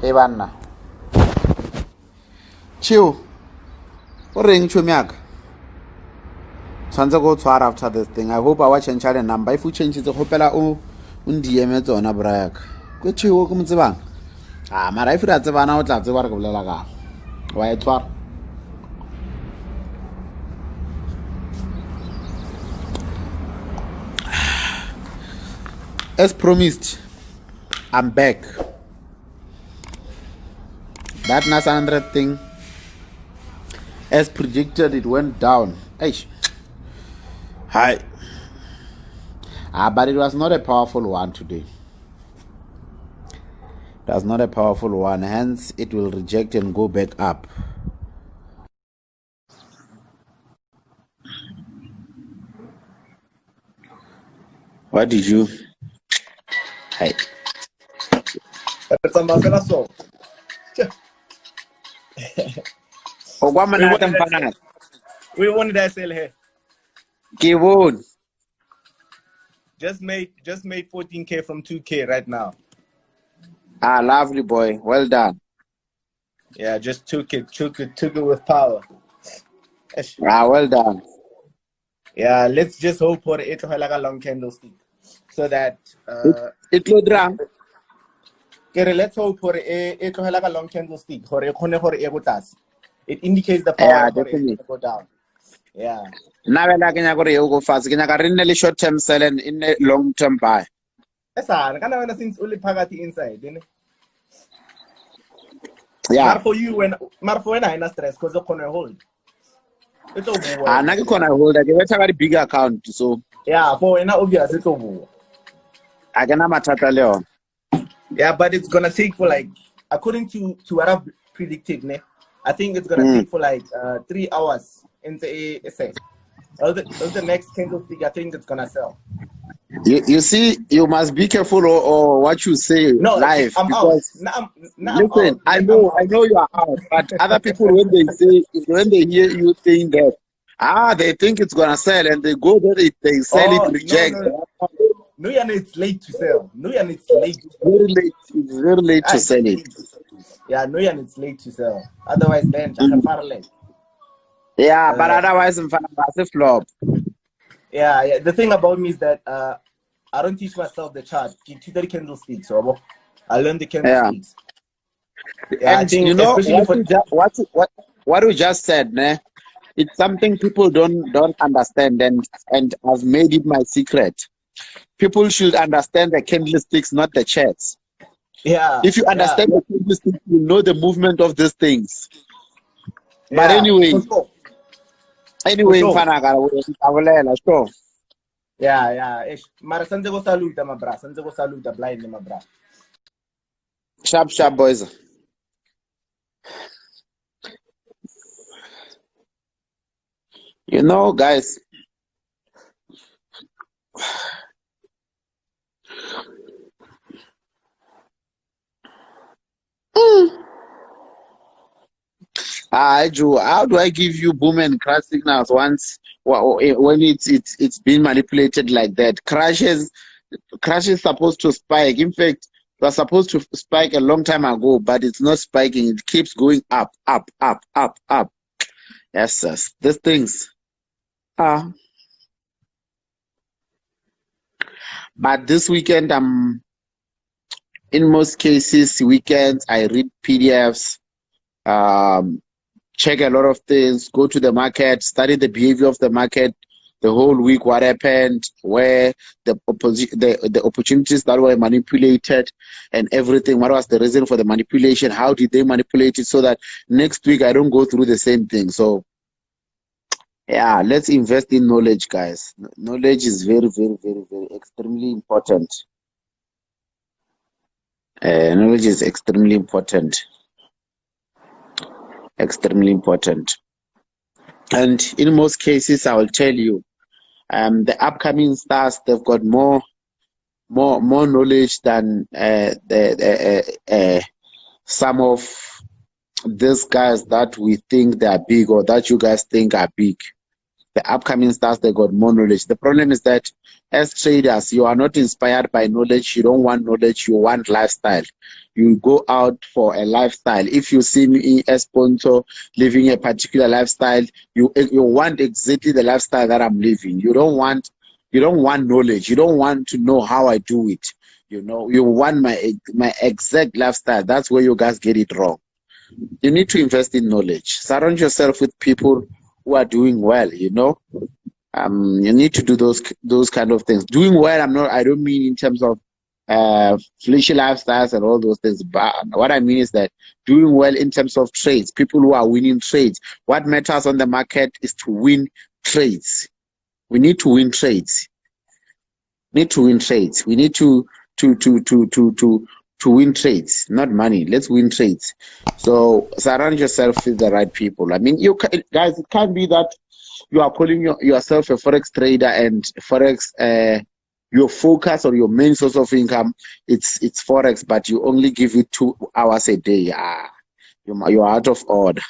Hey banna. Chill. O reng chumiak. Tshwanetse go tshwara after this thing. I hope I change the number. If you change it, hopela o DM tsona brayak. Go chill go mtsebang. Ah, mara if ra tsebana o tla tseba re go bolela ka. Wa e tshwara. As promised, I'm back. That NASA 100 thing, as predicted, it went down. Eish. Hi. But it was not a powerful one today. It was not a powerful one, hence it will reject and go back up. What did you? Hey. Wait, what did I sell here? Keyboard. Just made 14K from 2K right now. Ah, lovely boy. Well done. Yeah, just took it with power. Ah, well done. Yeah, let's just hope for it to have like a long candlestick, so that it will drown. Okay, let's hope for it to have like a long candlestick. It indicates the power for it to go down. Yeah. Now I can go fast. Can I really short term sell and in a long term buy? Yes, I can since only pagati inside. Yeah. But for you when I na stress because you can hold. It's over. I'm not gonna hold. I get a big account, so yeah. For now, obvious it's over. I can have a chat. Yeah, but it's gonna take for like, according to what I've predicted, I think it's gonna take for like 3 hours into a say. The next candlestick, I think it's gonna sell. You see, you must be careful or what you say live. I'm because out. Listen, I know you are out, but other people when they hear you saying that, they think it's gonna sell and they go there, they sell it, reject. No, it's late to sell. No, it's late. Very late. It's very late to sell it. Yeah, no, it's late to sell. Otherwise, then far late. Yeah, but otherwise, I'm a flop. Yeah. The thing about me is that I don't teach myself the chart. I teach the candlesticks, so I learn the candlesticks. Yeah, and you know what you just said, it's something people don't understand, and I've made it my secret. People should understand the candlesticks, not the charts. Yeah. If you understand the candlesticks, you know the movement of these things. But anyway, sure. Yeah. Mara sanze go saluta, my bra. Sanze go saluta blind, my bra. Sharp, boys. You know, guys. Joe, how do I give you boom and crash signals once when it's been manipulated like that? Crash is supposed to spike. In fact, it was supposed to spike a long time ago, but it's not spiking. It keeps going up. Yes. These things. But this weekend, in most cases, weekends, I read PDFs, check a lot of things, go to the market, study the behavior of the market the whole week, what happened, where the opportunities that were manipulated and everything, what was the reason for the manipulation, how did they manipulate it, so that next week I don't go through the same thing. So yeah, let's invest in knowledge, guys. Knowledge is very, very, very, very extremely important. Knowledge is extremely important. Extremely important. And in most cases, I will tell you, the upcoming stars, they've got more knowledge than some of these guys that we think they are big or that you guys think are big. The upcoming stars, they got more knowledge. The problem is that as traders, you are not inspired by knowledge. You don't want knowledge. You want lifestyle. You go out for a lifestyle. If you see me as sponsor living a particular lifestyle, you want exactly the lifestyle that I'm living. You don't want knowledge. You don't want to know how I do it. You know, you want my exact lifestyle. That's where you guys get it wrong. You need to invest in knowledge. Surround yourself with people who are doing well, you know. You need to do those kind of things. Doing well, I don't mean in terms of flashy lifestyles and all those things, but what I mean is that doing well in terms of trades, people who are winning trades. What matters on the market is to win trades. We need to win trades. We need to win trades. We need to win trades, not money. Let's win trades. So surround yourself with the right people. I mean, guys, it can't be that you are calling yourself a forex trader and forex, your focus or your main source of income, it's forex, but you only give it 2 hours a day. You're out of order.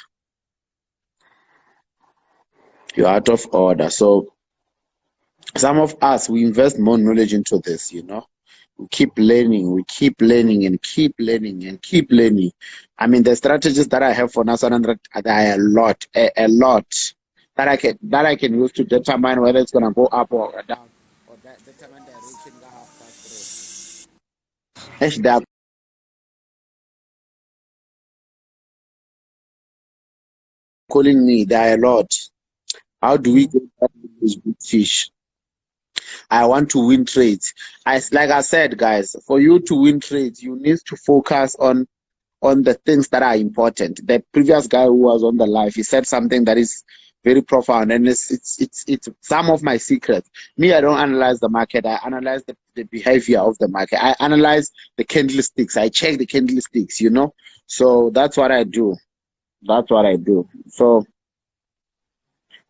You're out of order. So some of us, we invest more knowledge into this, you know. We keep learning and keep learning and keep learning. I mean, the strategies that I have for NASA 100 are a lot that I can use to determine whether it's gonna go up or down, or determine direction that has passed through. Calling me, there are a lot. How do we get that with big fish? I want to win trades. Like I said, guys, for you to win trades, you need to focus on the things that are important. The previous guy who was on the live, he said something that is very profound, and it's some of my secrets. Me, I don't analyze the market. I analyze the behavior of the market. I analyze the candlesticks. I check the candlesticks, you know. So that's what I do. That's what I do. So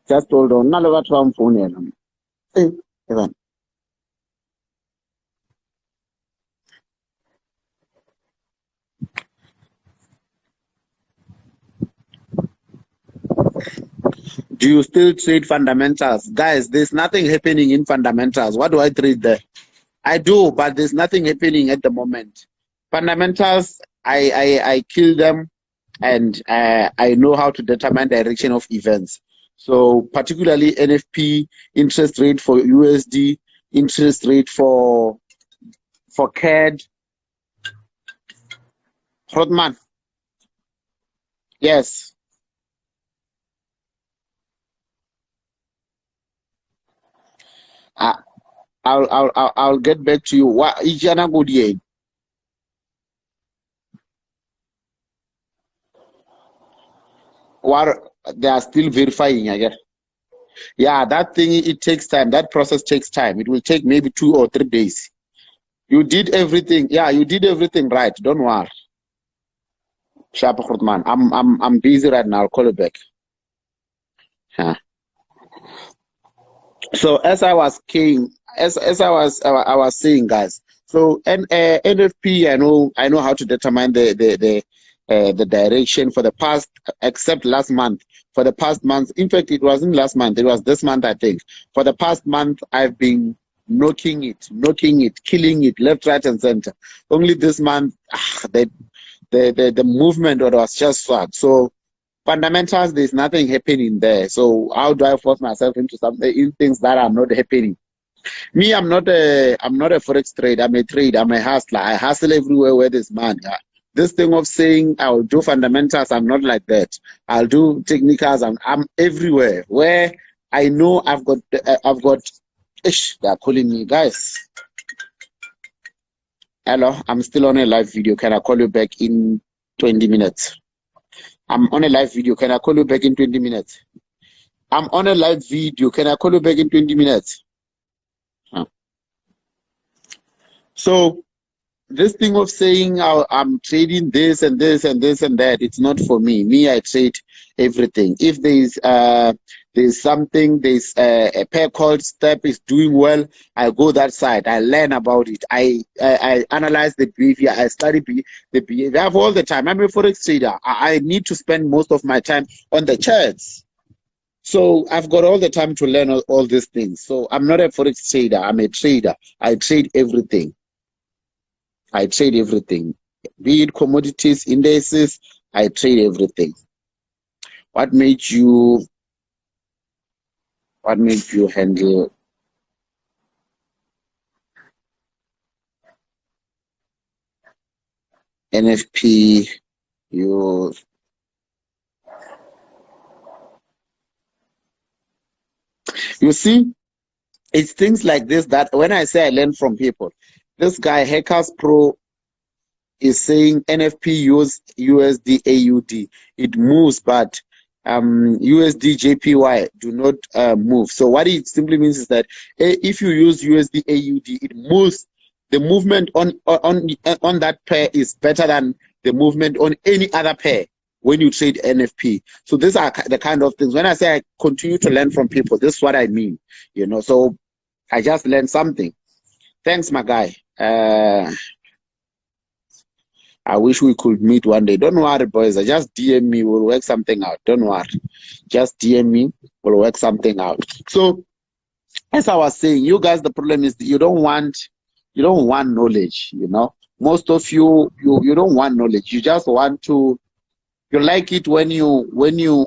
just hold on. Not about one phone. Hey, Evan. Do you still trade fundamentals? Guys, there's nothing happening in fundamentals. What do I trade there? I do, but there's nothing happening at the moment. Fundamentals, I kill them, and I know how to determine direction of events. So particularly NFP, interest rate for USD, interest rate for CAD. Rodman. Yes. I'll get back to you. What Ijana Goodyear? What they are still verifying, I guess. Yeah, that thing, it takes time. That process takes time. It will take maybe 2 or 3 days. You did everything. Yeah, you did everything right. Don't worry. Sharp Khurtman. I'm busy right now. I'll call you back. Yeah. So as I was saying, I was saying, guys. So NFP, I know how to determine the direction for the past, except last month. For the past month, in fact, it wasn't last month. It was this month, I think. For the past month, I've been knocking it, killing it, left, right, and center. Only this month, the movement was just flat. So fundamentals, there's nothing happening there. So how do I force myself into something, in things that are not happening? Me, I'm not a forex trader. I'm a trader. I'm a hustler. I hustle everywhere where there's money. This thing of saying I'll do fundamentals, I'm not like that. I'll do technicals. I'm everywhere where I know I've got. They're calling me, guys. Hello, I'm still on a live video. Can I call you back in 20 minutes? I'm on a live video. Can I call you back in 20 minutes? I'm on a live video. Can I call you back in 20 minutes? Huh. So this thing of saying I'm trading this and this and this and that, it's not for me. Me, I trade everything. If there's something, there's a pair called step is doing well, I go that side. I learn about it. I analyze the behavior. I study the behavior. I have all the time. I'm a forex trader. I need to spend most of my time on the charts. So I've got all the time to learn all these things. So I'm not a Forex trader. I'm a trader. I trade everything. I trade everything. Be it commodities, indices, I trade everything. What made you handle NFP? You see, it's things like this that when I say I learn from people, this guy Hackers Pro is saying NFP use USD AUD. It moves, but USD JPY do not move. So what it simply means is that if you use USD AUD, it moves. The movement on that pair is better than the movement on any other pair when you trade NFP. So these are the kind of things. When I say I continue to learn from people, this is what I mean. You know, so I just learned something. Thanks, my guy. I wish we could meet one day. Don't worry, boys. Just DM me. We'll work something out. Don't worry. Just DM me. We'll work something out. So, as I was saying, you guys, the problem is you don't want knowledge. You know, most of you don't want knowledge. You just want to. You like it when in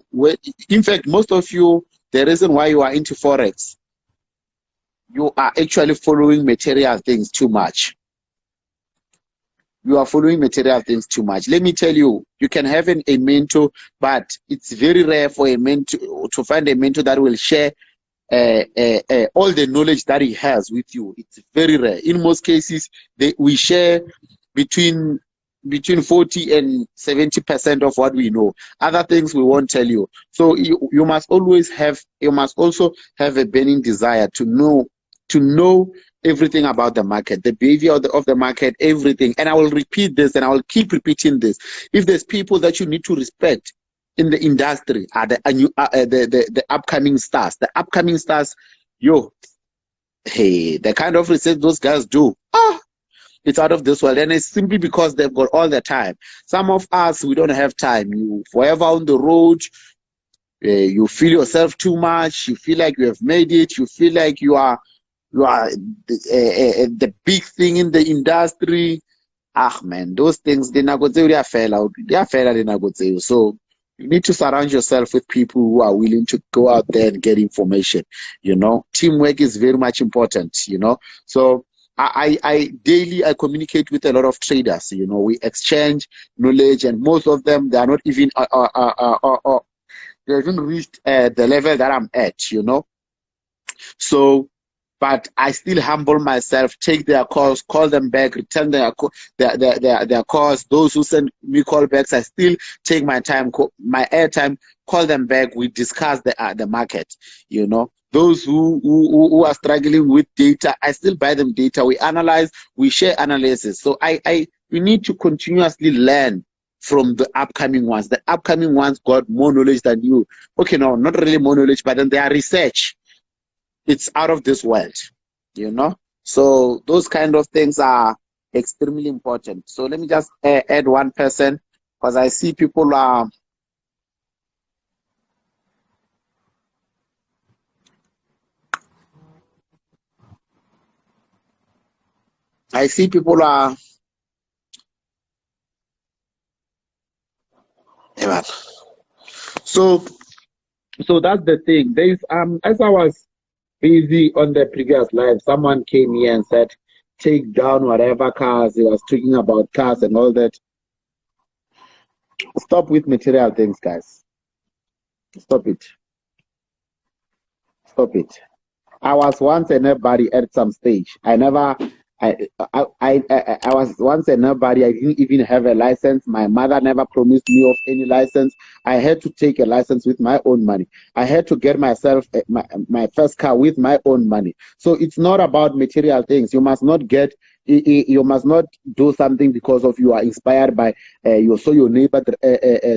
fact, most of you, the reason why you are into Forex, you are actually following material things too much. You are following material things too much. Let me tell you, you can have a mentor, but it's very rare for a mentor to find a mentor that will share all the knowledge that he has with you. It's very rare. In most cases, we share between 40 and 70% of what we know. Other things we won't tell you. So you must also have a burning desire to know everything about the market, the behavior of the market, everything. And I will repeat this and I will keep repeating this. If there's people that you need to respect in the industry, are the upcoming stars. The upcoming stars, the kind of research those guys do, it's out of this world. And it's simply because they've got all the time. Some of us, we don't have time. You forever on the road. You feel yourself too much. You feel like you have made it. You feel like you are the big thing in the industry. Man, those things, they are fair. So you need to surround yourself with people who are willing to go out there and get information. You know, teamwork is very much important, you know. So I daily communicate with a lot of traders. You know, we exchange knowledge, and most of them, they are not even they haven't reached the level that I'm at, you know. So, but I still humble myself, take their calls, call them back, return their calls. Those who send me callbacks, I still take my time, my airtime, call them back. We discuss the market, you know. Those who are struggling with data, I still buy them data. We analyze, we share analysis. So we need to continuously learn from the upcoming ones. The upcoming ones got more knowledge than you. Okay, no, not really more knowledge, but then their research, it's out of this world, you know. So those kind of things are extremely important. So let me just add one person, because I see people are so that's the thing. There's as I was busy on the previous live, someone came here and said, take down whatever cars. He was talking about cars and all that. Stop with material things, guys. Stop it. Stop it. I was once a nobody at some stage. I was once a nobody. I didn't even have a license. My mother never promised me of any license. I had to take a license with my own money. I had to get myself my first car with my own money. So it's not about material things. You must not do something because of you are inspired by you saw your neighbor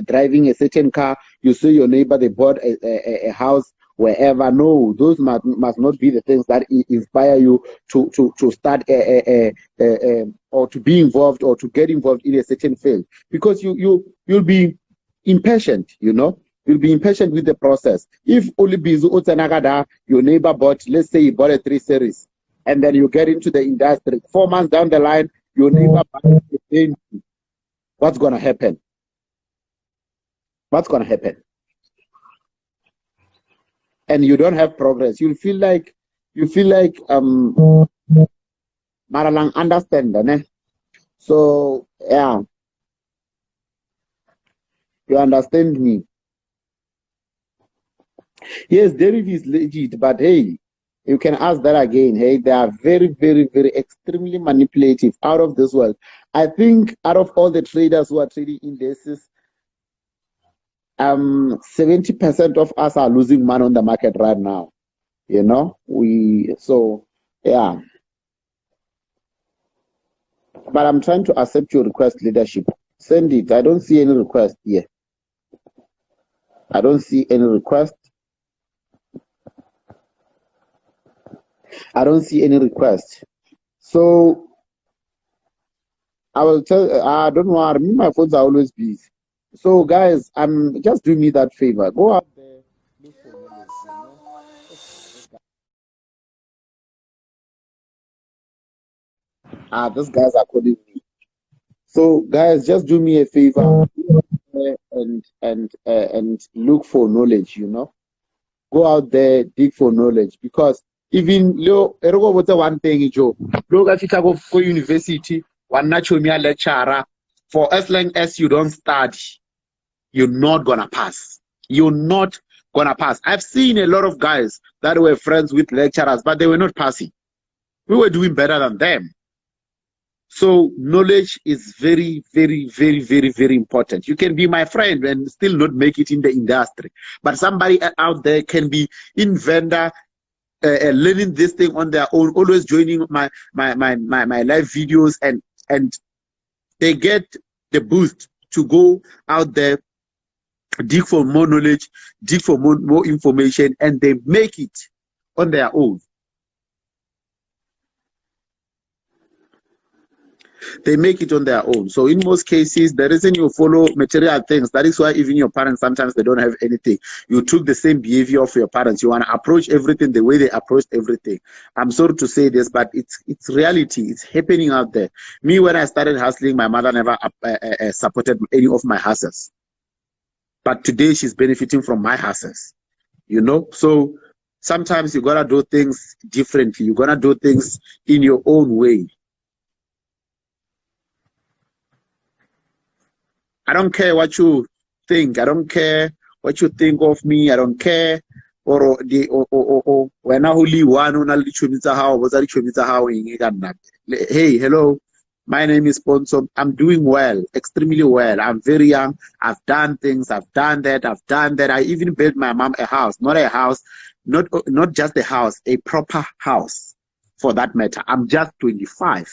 driving a certain car. You saw your neighbor, they bought a house wherever. No, those must not be the things that inspire you to start or to be involved or to get involved in a certain field, because you'll be impatient, you know. You'll be impatient with the process. If only Bizu Utanagada, your neighbor bought, let's say he bought a 3 series, and then you get into the industry, 4 months down the line, your neighbor buys a 20. What's gonna happen? What's gonna happen? And you don't have progress. You feel like Maralang understand, eh? So yeah, you understand me. Yes, derivative is legit, but hey, you can ask that again. Hey, they are very, very, very extremely manipulative, out of this world. I think out of all the traders who are trading indices, 70% of us are losing money on the market right now. You know, yeah. But I'm trying to accept your request, leadership. Send it. I don't see any request here. I don't see any request. I don't see any request. So I will tell. I don't worry. My phones are always busy. So guys, just do me that favor. Go out there, look for knowledge. These guys are calling me. So guys, just do me a favor and look for knowledge. Go out there, dig for knowledge, because even ergo what's one thing, Joe. Look at Chicago for university, one natural me a lecturer. For as long as you don't study, you're not gonna pass. You're not gonna pass. I've seen a lot of guys that were friends with lecturers, but they were not passing. We were doing better than them. So knowledge is very, very, very, very, very important. You can be my friend and still not make it in the industry, but somebody out there can be in vendor, learning this thing on their own, always joining my live videos, and they get the boost to go out there, dig for more knowledge, dig for more information, and they make it on their own. They make it on their own. So in most cases, the reason you follow material things, that is why even your parents, sometimes they don't have anything. You took the same behavior of your parents. You want to approach everything the way they approached everything. I'm sorry to say this, but it's reality. It's happening out there. Me, when I started hustling, my mother never supported any of my hustles. But today she's benefiting from my hustles. So sometimes you gotta do things differently. You gotta do things in your own way. I don't care what you think. I don't care what you think of me. I don't care. Or when I only one on how. Hey, hello. My name is Ponso. I'm doing well, extremely well. I'm very young. I've done things. I've done that. I even built my mom a house. Not a house, not just a house, a proper house, for that matter. I'm just 25.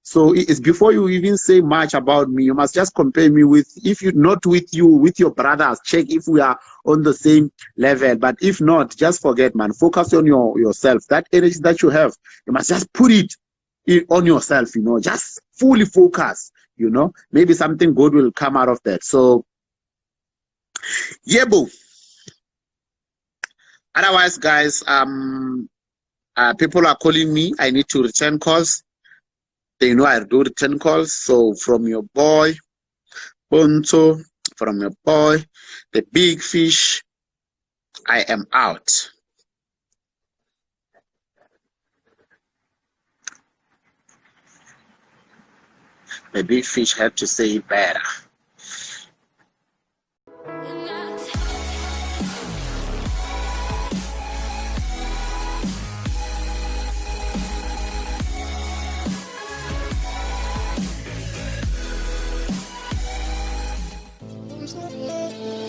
So it's before you even say much about me, you must just compare me with, if you not with you, with your brothers, check if we are on the same level. But if not, just forget, man. Focus on yourself. That energy that you have, you must just put it on yourself, just fully focus, maybe something good will come out of that. So, yeah, boo. Otherwise, guys, people are calling me. I need to return calls. They know I do return calls. So from your boy, Ponto, from your boy, the big fish, I am out. The big fish had to say it better. Yeah.